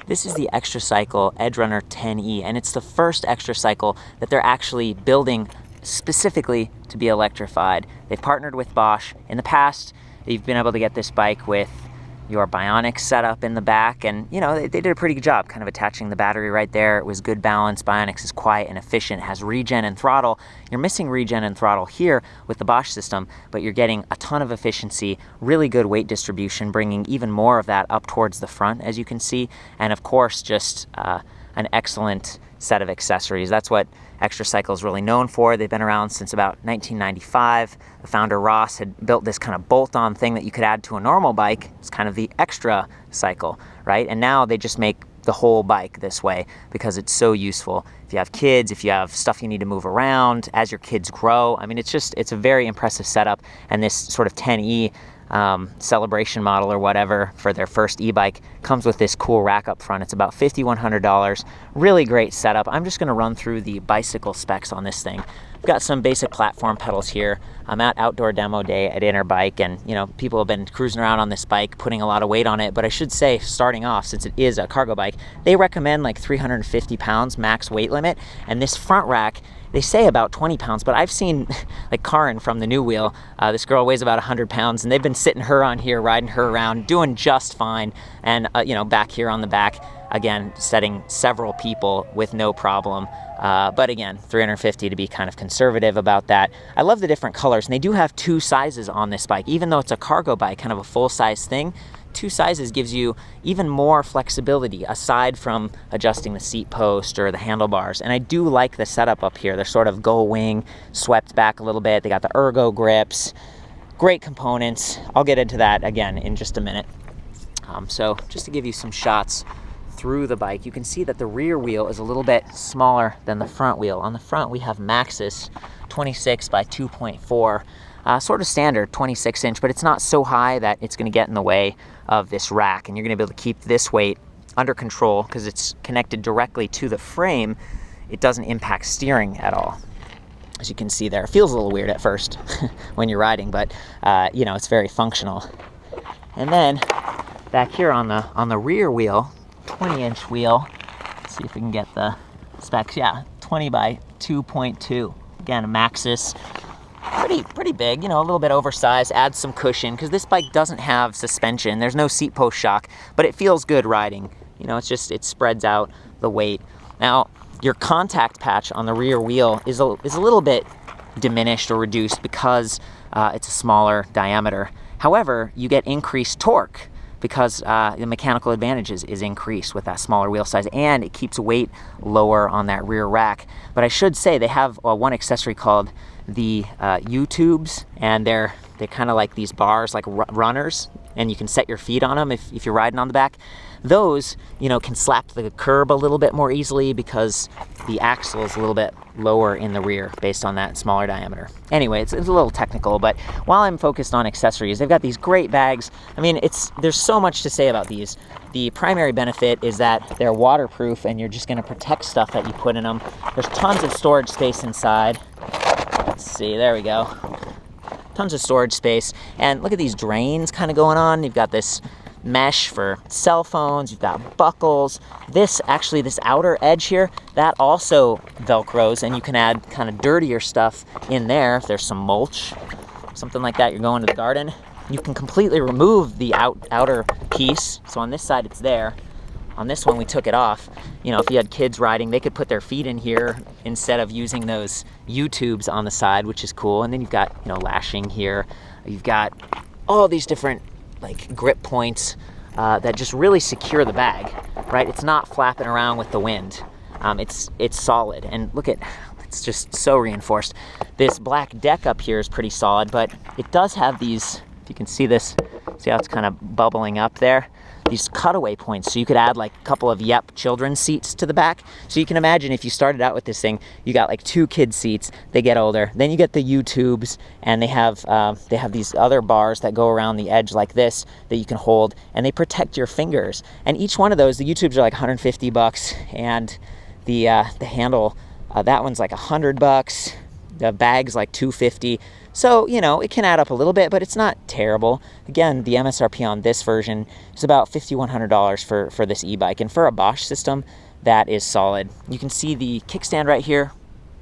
This is the Xtracycle EdgeRunner 10E, and it's the first Xtracycle that they're actually building specifically to be electrified. They've partnered with Bosch. In the past, you've been able to get this bike with your Bionic setup in the back, and you know, they did a pretty good job kind of attaching the battery right there. It was good balance. Bionic is quiet and efficient, has regen and throttle. You're missing regen and throttle here with the Bosch system, but you're getting a ton of efficiency, really good weight distribution, bringing even more of that up towards the front, as you can see, and of course, just an excellent set of accessories. That's what Xtracycle is really known for. They've been around since about 1995. The founder, Ross, had built this kind of bolt-on thing that you could add to a normal bike. It's kind of the Xtracycle, right? And now they just make the whole bike this way because it's so useful. If you have kids, if you have stuff you need to move around as your kids grow, I mean, it's a very impressive setup. And this sort of 10E celebration model or whatever for their first e-bike comes with this cool rack up front. It's about $5,100. Really great setup. I'm just going to run through the bicycle specs on this thing. I've got some basic platform pedals here. I'm at Outdoor Demo Day at Interbike, and you know, people have been cruising around on this bike, putting a lot of weight on it. But I should say, starting off, since it is a cargo bike, they recommend like 350 pounds max weight limit. And this front rack, they say about 20 pounds, but I've seen like Karin from the New Wheel, this girl weighs about 100 pounds, and they've been sitting her on here, riding her around, doing just fine. And you know, back here on the back, again, setting several people with no problem. But again, 350 to be kind of conservative about that. I love the different colors, and they do have two sizes on this bike. Even though it's a cargo bike, kind of a full-size thing, two sizes gives you even more flexibility aside from adjusting the seat post or the handlebars. And I do like the setup up here. They're sort of gull wing, swept back a little bit. They got the ergo grips, great components. I'll get into that again in just a minute. So just to give you some shots through the bike, you can see that the rear wheel is a little bit smaller than the front wheel. On the front, we have Maxxis 26 by 2.4, sort of standard 26 inch, but it's not so high that it's going to get in the way of this rack, and you're going to be able to keep this weight under control because it's connected directly to the frame. It doesn't impact steering at all. As you can see there, it feels a little weird at first when you're riding, but you know, it's very functional. And then back here on the rear wheel, 20-inch wheel. Let's see if we can get the specs. Yeah, 20 by 2.2. Again, a Maxxis. Pretty big, you know, a little bit oversized. Adds some cushion because this bike doesn't have suspension. There's no seat post shock, but it feels good riding. You know, it spreads out the weight. Now, your contact patch on the rear wheel is a little bit diminished or reduced because it's a smaller diameter. However, you get increased torque because the mechanical advantages is increased with that smaller wheel size, and it keeps weight lower on that rear rack. But I should say they have one accessory called the U-tubes, and they're kind of like these bars, like runners, and you can set your feet on them if you're riding on the back. Those, you know, can slap the curb a little bit more easily because the axle is a little bit lower in the rear based on that smaller diameter. Anyway, it's a little technical, but while I'm focused on accessories, they've got these great bags. I mean, there's so much to say about these. The primary benefit is that they're waterproof, and you're just going to protect stuff that you put in them. There's tons of storage space inside. Let's see, there we go. Tons of storage space, and look at these drains kind of going on. You've got this mesh for cell phones, you've got buckles. This outer edge here, that also velcros, and you can add kind of dirtier stuff in there. If there's some mulch, something like that, you're going to the garden, you can completely remove the outer piece. So on this side it's there. On this one we took it off. You know, if you had kids riding, they could put their feet in here instead of using those U-tubes on the side, which is cool. And then you've got, you know, lashing here. You've got all these different like grip points that just really secure the bag, right? It's not flapping around with the wind. It's solid, and look at, it's just so reinforced. This black deck up here is pretty solid, but it does have these, if you can see this, see how it's kind of bubbling up there? These cutaway points, so you could add like a couple of children's seats to the back. So you can imagine if you started out with this thing, you got like 2 kids seats, they get older, then you get the U-tubes, and they have these other bars that go around the edge like this that you can hold, and they protect your fingers. And each one of those, the U-tubes are like $150, and the handle, that one's like $100. The bag's like $250. So, you know, it can add up a little bit, but it's not terrible. Again, the MSRP on this version is about $5,100 for this e-bike. And for a Bosch system, that is solid. You can see the kickstand right here,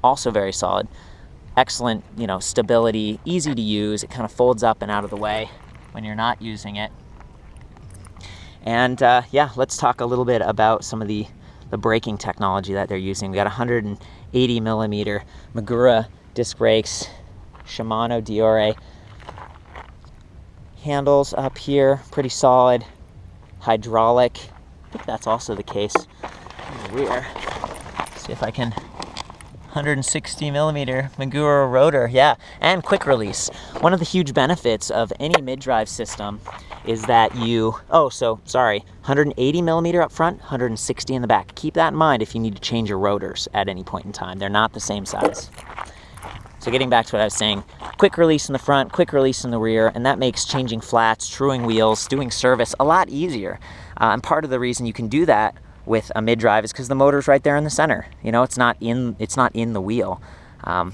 also very solid. Excellent, you know, stability, easy to use. It kind of folds up and out of the way when you're not using it. And yeah, let's talk a little bit about some of the braking technology that they're using. We got 180 millimeter Magura disc brakes, Shimano Diore handles up here, pretty solid. Hydraulic, I think that's also the case in the rear. See if I can, 160 millimeter Magura rotor, yeah, and quick release. One of the huge benefits of any mid-drive system is that you, 180 millimeter up front, 160 in the back. Keep that in mind if you need to change your rotors at any point in time. They're not the same size. So getting back to what I was saying, quick release in the front, quick release in the rear, and that makes changing flats, truing wheels, doing service a lot easier. And part of the reason you can do that with a mid-drive is because the motor's right there in the center. You know, it's not in the wheel.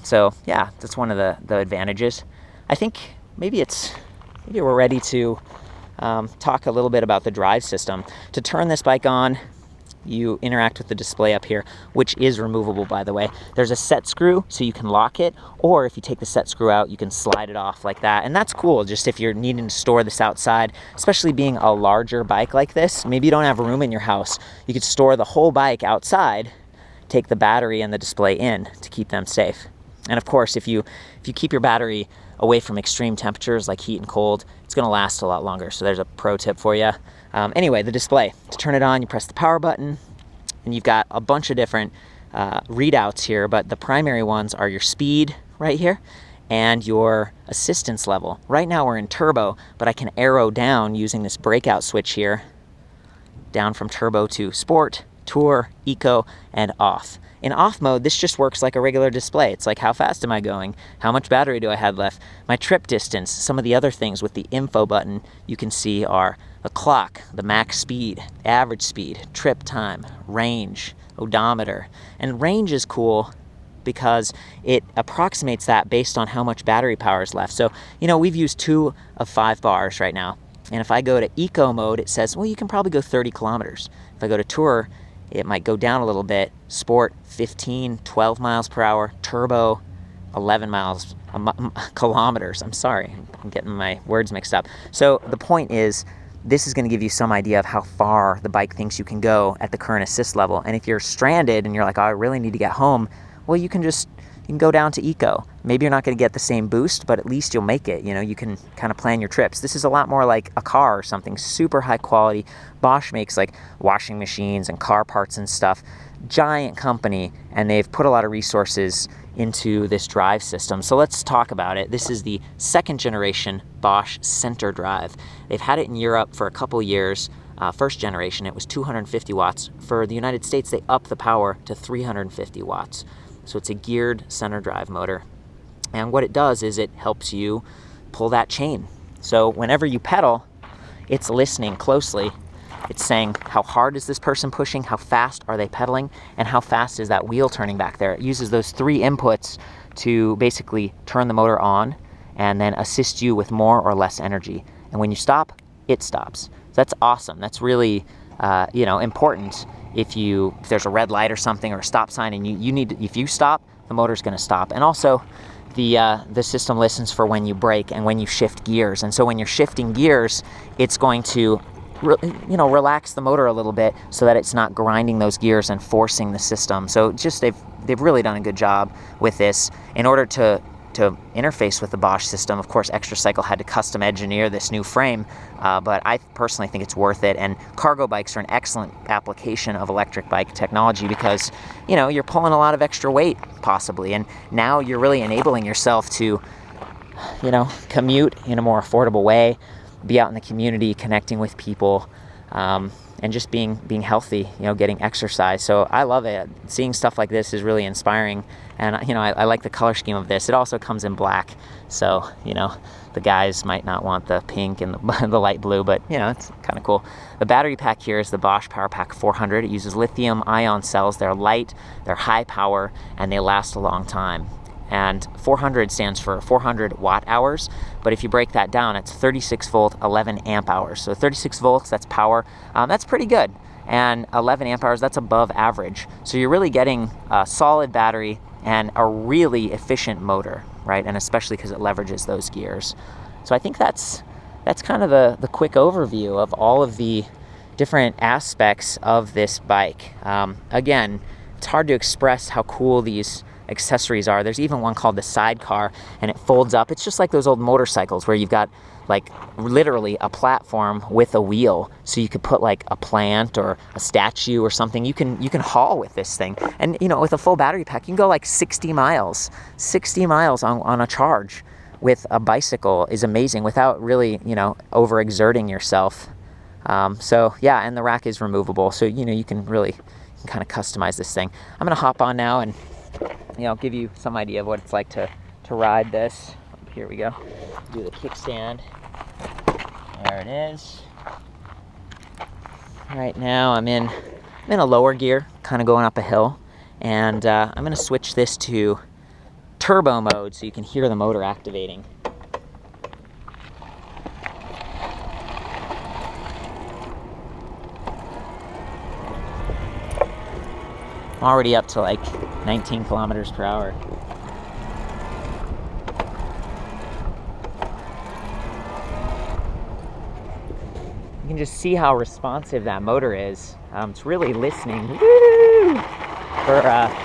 So yeah, that's one of the advantages. I think maybe we're ready to talk a little bit about the drive system. To turn this bike on, you interact with the display up here, which is removable, by the way. There's a set screw, so you can lock it, or if you take the set screw out, you can slide it off like that. And that's cool, just if you're needing to store this outside, especially being a larger bike like this. Maybe you don't have room in your house. You could store the whole bike outside, take the battery and the display in to keep them safe. And of course, if you keep your battery away from extreme temperatures like heat and cold, it's gonna last a lot longer. So there's a pro tip for you. Anyway, the display. To turn it on, you press the power button, and you've got a bunch of different readouts here, but the primary ones are your speed right here and your assistance level. Right now we're in turbo, but I can arrow down using this breakout switch here, down from turbo to sport, tour, eco, and off. In off mode, this just works like a regular display. It's like, how fast am I going? How much battery do I have left? My trip distance. Some of the other things with the info button you can see are the clock, the max speed, average speed, trip time, range, odometer. And range is cool because it approximates that based on how much battery power is left. So, you know, we've used 2 of 5 bars right now. And if I go to eco mode, it says, well, you can probably go 30 kilometers. If I go to tour, it might go down a little bit. Sport, 15, 12 miles per hour. Turbo, 11 kilometers. I'm sorry, I'm getting my words mixed up. So the point is, this is going to give you some idea of how far the bike thinks you can go at the current assist level. And if you're stranded and you're like, oh, I really need to get home, well, you can go down to eco. Maybe you're not going to get the same boost, but at least you'll make it. You know, you can kind of plan your trips. This is a lot more like a car or something, super high quality. Bosch makes like washing machines and car parts and stuff. Giant company, and they've put a lot of resources into this drive system. So let's talk about it. This is the 2nd generation Bosch Centerdrive. They've had it in Europe for a couple years. First generation, it was 250 watts. For the United States, they upped the power to 350 watts. So it's a geared center drive motor. And what it does is it helps you pull that chain. So whenever you pedal, it's listening closely. It's saying, how hard is this person pushing? How fast are they pedaling? And how fast is that wheel turning back there? It uses those 3 inputs to basically turn the motor on and then assist you with more or less energy. And when you stop, it stops. So that's awesome. That's really important. If there's a red light or something or a stop sign and if you stop, the motor's going to stop. And also the system listens for when you brake and when you shift gears. And so when you're shifting gears, it's going to relax the motor a little bit so that it's not grinding those gears and forcing the system. So just they've really done a good job with this. In order to interface with the Bosch system, of course, Xtracycle had to custom engineer this new frame, but I personally think it's worth it. And cargo bikes are an excellent application of electric bike technology because, you're pulling a lot of extra weight possibly, and now you're really enabling yourself to, commute in a more affordable way, be out in the community, connecting with people, and just being healthy, getting exercise. So I love it. Seeing stuff like this is really inspiring. And, I like the color scheme of this. It also comes in black. So, the guys might not want the pink and the light blue, but, it's kind of cool. The battery pack here is the Bosch Power Pack 400. It uses lithium-ion cells. They're light, they're high power, and they last a long time. and 400 stands for 400 watt hours. But if you break that down, it's 36 volt, 11 amp hours. So 36 volts, that's power. That's pretty good. And 11 amp hours, that's above average. So you're really getting a solid battery and a really efficient motor, right? And especially because it leverages those gears. So I think that's kind of the quick overview of all of the different aspects of this bike. Again, it's hard to express how cool these accessories are. There's even one called the sidecar, and it folds up. It's just like those old motorcycles where you've got like literally a platform with a wheel, so you could put like a plant or a statue or something. You can haul with this thing, and you know, with a full battery pack, you can go like 60 miles on a charge with a bicycle. Is amazing without really, you know, overexerting yourself. So yeah, and the rack is removable, so you know, you can really kind of customize this thing. I'm gonna hop on now and, you know, give you some idea of what it's like to ride this. Here we go. Do the kickstand. There it is. Right now I'm in a lower gear, kind of going up a hill, and I'm gonna switch this to turbo mode so you can hear the motor activating. I'm already up to like 19 kilometers per hour. You can just see how responsive that motor is. It's really listening. Woo!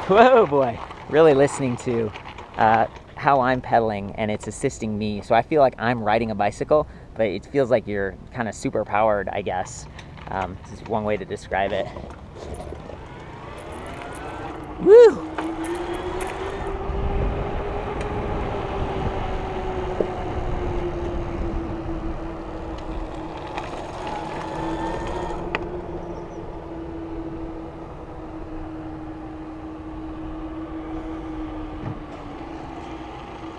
Whoa boy, really listening to how I'm pedaling, and it's assisting me. So I feel like I'm riding a bicycle, but it feels like you're kind of super powered, I guess. This is one way to describe it. Woo!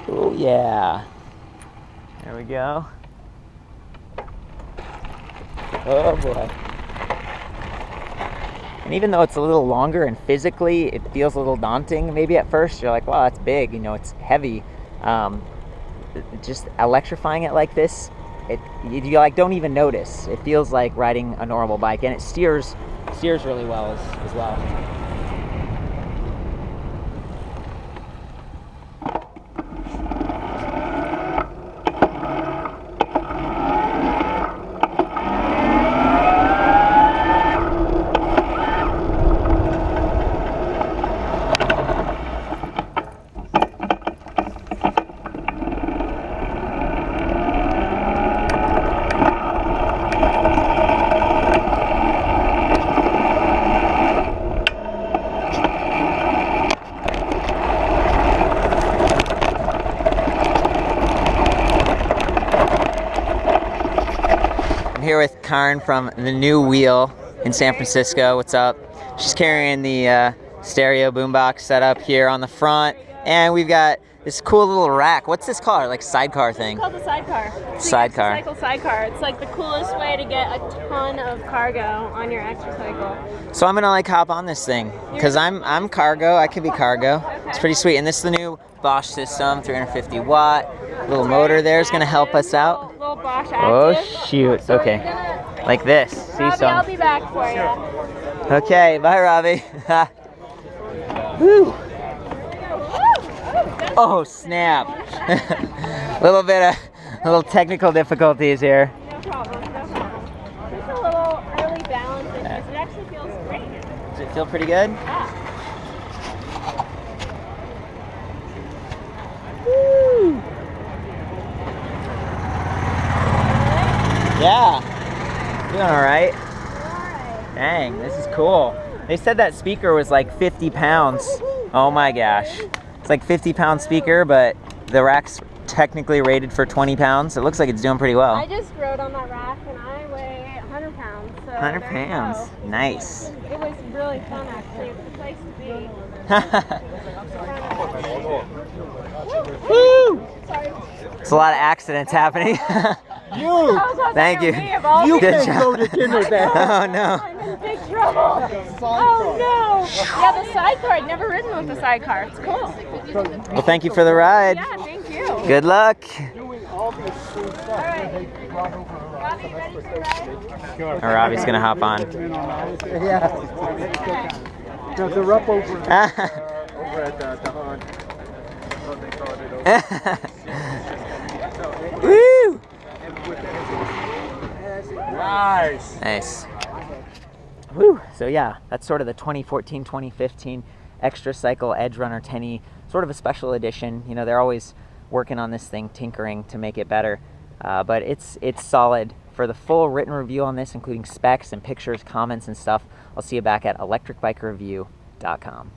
Oh yeah. There we go. Oh boy. And even though it's a little longer and physically it feels a little daunting, maybe at first you're like, wow, that's big, you know, it's heavy. Just electrifying it like this, you like don't even notice. It feels like riding a normal bike, and it steers really well as well. Here with Karen from the New Wheel in San Francisco. What's up? She's carrying the stereo boombox setup here on the front, and we've got this cool little rack. What's this called? Like sidecar thing? It's called the sidecar. Sidecar. Xtracycle sidecar. It's like the coolest way to get a ton of cargo on your Xtracycle. So I'm gonna like hop on this thing because I'm cargo. I can be cargo. Okay. It's pretty sweet. And this is the new Bosch system, 350 watt. Little motor there is gonna help us out. Little Bosch active. Oh shoot! So okay, like this. See Robbie, some. I'll be back for you. Okay, bye, Robbie. Woo! Oh snap! little technical difficulties here. No problem. No problem. Just a little early balance issues. It actually feels great. Does it feel pretty good? Yeah. Woo! Yeah, doing all right. Dang, this is cool. They said that speaker was like 50 pounds. Oh my gosh. It's like 50-pound speaker, but the rack's technically rated for 20 pounds. It looks like it's doing pretty well. I just rode on that rack and I weigh 100 pounds. So 100 pounds. Nice. It was really fun actually. It's the place to be. Woo! Sorry. There's a lot of accidents happening. You! Thank you. You Good can't job. go to dinner then. Oh no. in big trouble. Oh no! Yeah, the sidecar. I'd never ridden with the sidecar. It's cool. Well, thank you for the ride. Yeah, thank you. Good luck. All right. Robbie, ready to ride? Or Robbie's gonna hop on. Yeah. They're up over at the hunt. Woo! Nice. Nice. Woo! So yeah, that's sort of the 2014-2015 Xtracycle EdgeRunner 10E, sort of a special edition. You know, they're always working on this thing, tinkering to make it better. But it's solid. For the full written review on this, including specs and pictures, comments, and stuff, I'll see you back at ElectricBikeReview.com.